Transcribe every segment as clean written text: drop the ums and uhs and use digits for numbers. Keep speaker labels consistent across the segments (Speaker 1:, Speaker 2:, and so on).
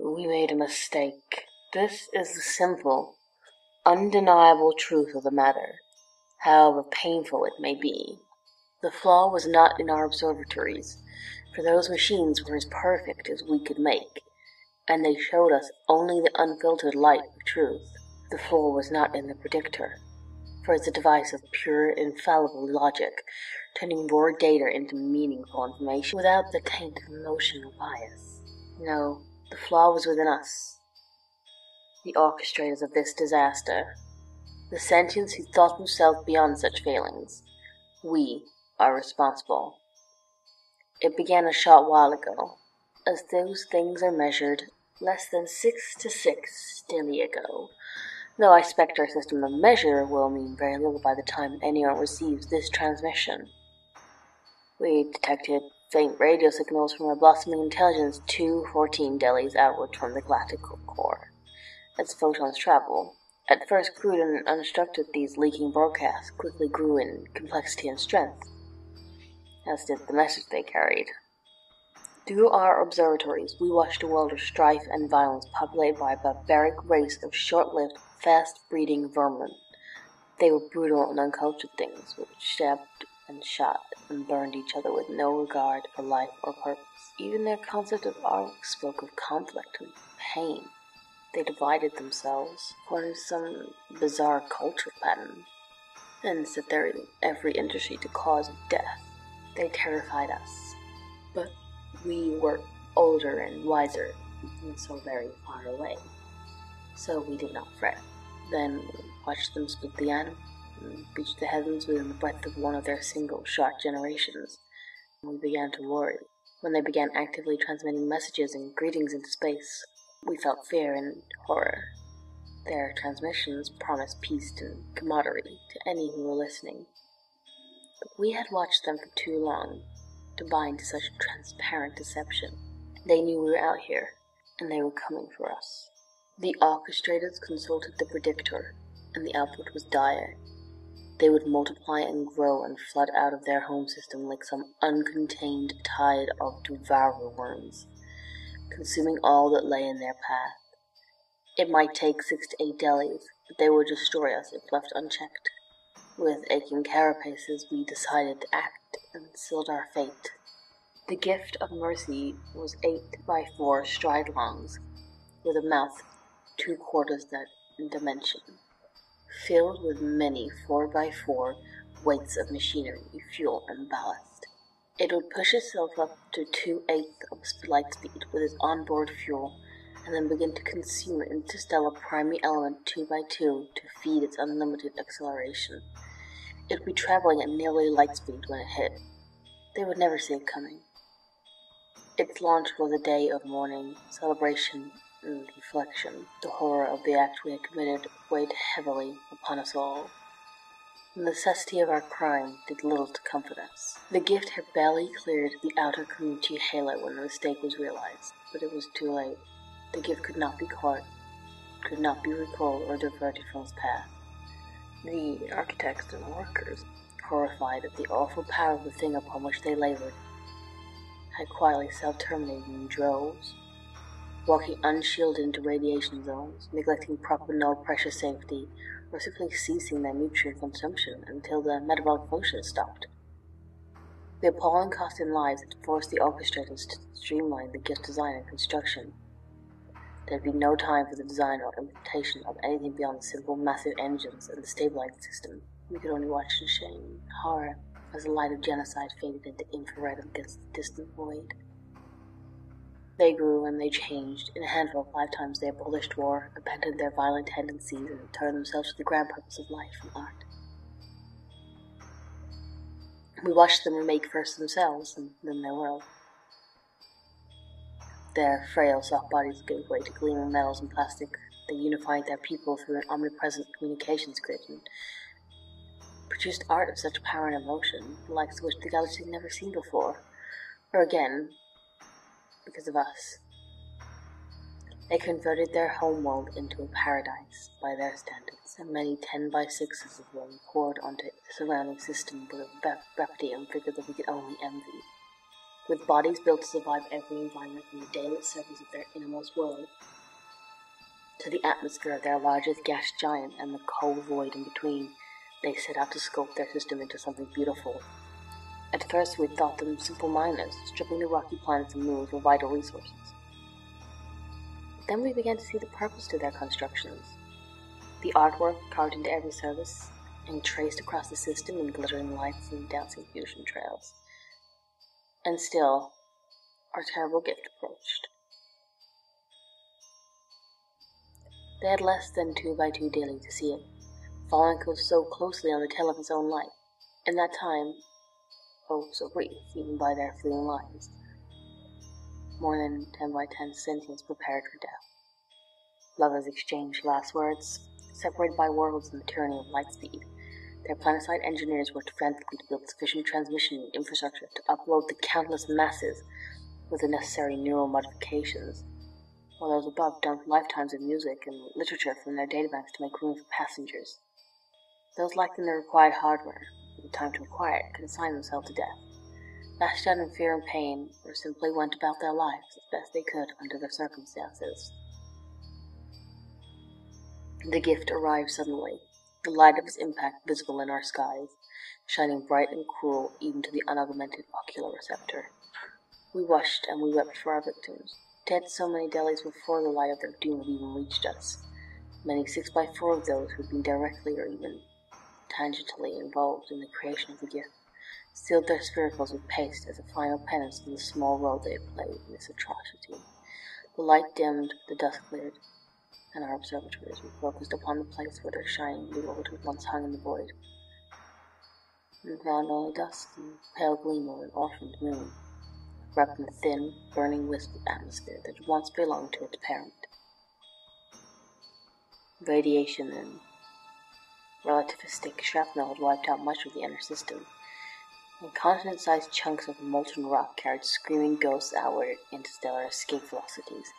Speaker 1: We made a mistake. This is the simple, undeniable truth of the matter, however painful it may be. The flaw was not in our observatories, for those machines were as perfect as we could make, and they showed us only the unfiltered light of truth. The flaw was not in the predictor, for it's a device of pure, infallible logic, turning raw data into meaningful information without the taint of emotional bias. No, the flaw was within us, the orchestrators of this disaster, the sentients who thought themselves beyond such failings. We are responsible. It began a short while ago, as those things are measured less than 6 to 6 stellia ago, though I expect our system of measure will mean very little by the time anyone receives this transmission. We detected faint radio signals from a blossoming intelligence 214 delis outward from the galactic core. As photons travel, at first crude and uninstructed, these leaking broadcasts quickly grew in complexity and strength, as did the message they carried. Through our observatories, we watched a world of strife and violence populated by a barbaric race of short-lived, fast-breeding vermin. They were brutal and uncultured things, which stabbed and shot and burned each other with no regard for life or purpose. Even their concept of art spoke of conflict and pain. They divided themselves according to some bizarre cultural pattern, and set their every industry to cause death. They terrified us, but we were older and wiser, and so very far away, so we did not fret. Then we watched them split the atom and reach the heavens within the breadth of one of their single short generations. We began to worry when they began actively transmitting messages and greetings into space. We felt fear and horror. Their transmissions promised peace and camaraderie to any who were listening. But we had watched them for too long to buy into such transparent deception. They knew we were out here, and they were coming for us. The orchestrators consulted the predictor, and the output was dire. They would multiply and grow and flood out of their home system like some uncontained tide of devourer worms, consuming all that lay in their path. It might take 6 to 8 delis, but they would destroy us if left unchecked. With aching carapaces, we decided to act and sealed our fate. The gift of mercy was 8 by 4 stride longs, with a mouth 2/4 that dimension, filled with many 4 by 4 weights of machinery, fuel, and ballast. It would push itself up to 2/8 of light speed with its onboard fuel, and then begin to consume interstellar primary element 2 by 2 to feed its unlimited acceleration. It would be traveling at nearly light speed when it hit. They would never see it coming. Its launch was a day of mourning, celebration, and reflection. The horror of the act we had committed weighed heavily upon us all. The necessity of our crime did little to comfort us. The gift had barely cleared the outer community halo when the mistake was realized, but it was too late. The gift could not be caught, could not be recalled or diverted from its path. The architects and workers, horrified at the awful power of the thing upon which they labored, had quietly self-terminated in droves, walking unshielded into radiation zones, neglecting proper no-pressure safety, or simply ceasing their nutrient consumption until the metabolic function stopped. The appalling cost in lives had forced the orchestrators to streamline the gift design and construction. There had been no time for the design or implementation of anything beyond the simple massive engines and the stabilizing system. We could only watch in shame and horror as the light of genocide faded into infrared against the distant void. They grew and they changed. In a handful of lifetimes they abolished war, abandoned their violent tendencies, and turned themselves to the grand purpose of life and art. We watched them remake first themselves and then their world. Their frail, soft bodies gave way to gleaming metals and plastic. They unified their people through an omnipresent communications grid and produced art of such power and emotion, the likes of which the galaxy had never seen before, or again, because of us. They converted their home world into a paradise by their standards, and many 10 by 6s of them poured onto the surrounding system with a rapidity and vigor that we could only envy. with bodies built to survive every environment from the daylit surface of their innermost world to the atmosphere of their largest gas giant and the cold void in between. They set out to sculpt their system into something beautiful. At first we thought them simple miners, stripping the rocky planets and moons for vital resources. But then we began to see the purpose to their constructions. The artwork carved into every surface and traced across the system in glittering lights and dancing fusion trails. And still, our terrible gift approached. They had less than 2x2 daily to see it, following so closely on the tail of its own light. In that time, oh so brief, even by their fleeting lives, more than 10x10 sentience prepared for death. Lovers exchanged last words, separated by worlds in the tyranny of light speed. Their planetside engineers worked frantically to build sufficient transmission infrastructure to upload the countless masses with the necessary neural modifications, while those above dumped lifetimes of music and literature from their databanks to make room for passengers. Those lacking the required hardware, with the time to acquire it, consigned themselves to death, lashed out in fear and pain, or simply went about their lives as best they could under the circumstances. The gift arrived suddenly, the light of its impact visible in our skies, shining bright and cruel even to the unaugmented ocular receptor. We watched and we wept for our victims, dead so many delis before the light of their doom had even reached us. Many 6x4 of those who had been directly or even tangentially involved in the creation of the gift sealed their spiracles with paste as a final penance for the small role they had played in this atrocity. The light dimmed, the dust cleared, and our observatories were focused upon the place where their shining blue orbit had once hung in the void, and found only dust and pale gleam of an orphaned moon, wrapped in a thin, burning wisp of atmosphere that had once belonged to its parent. Radiation and relativistic shrapnel had wiped out much of the inner system, and continent-sized chunks of molten rock carried screaming ghosts outward at interstellar escape velocities,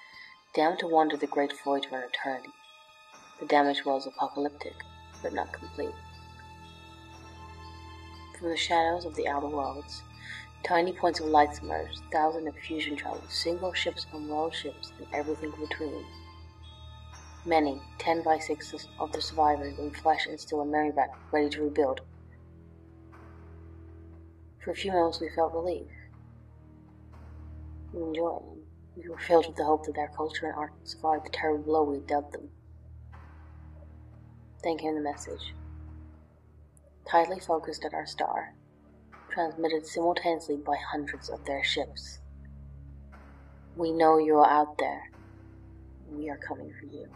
Speaker 1: damned to wander the great void for an eternity. The damage was apocalyptic, but not complete. From the shadows of the outer worlds, tiny points of light emerged, thousands of fusion travelers, single ships and world ships, and everything between. Many, 10x6 of the survivors in flesh and steel and merryback, ready to rebuild. For a few moments we felt relief and joy, and we were filled with the hope that their culture and art would survive the terrible blow we had dealt them. Then came the message, tightly focused at our star, transmitted simultaneously by hundreds of their ships. We know you are out there, and we are coming for you.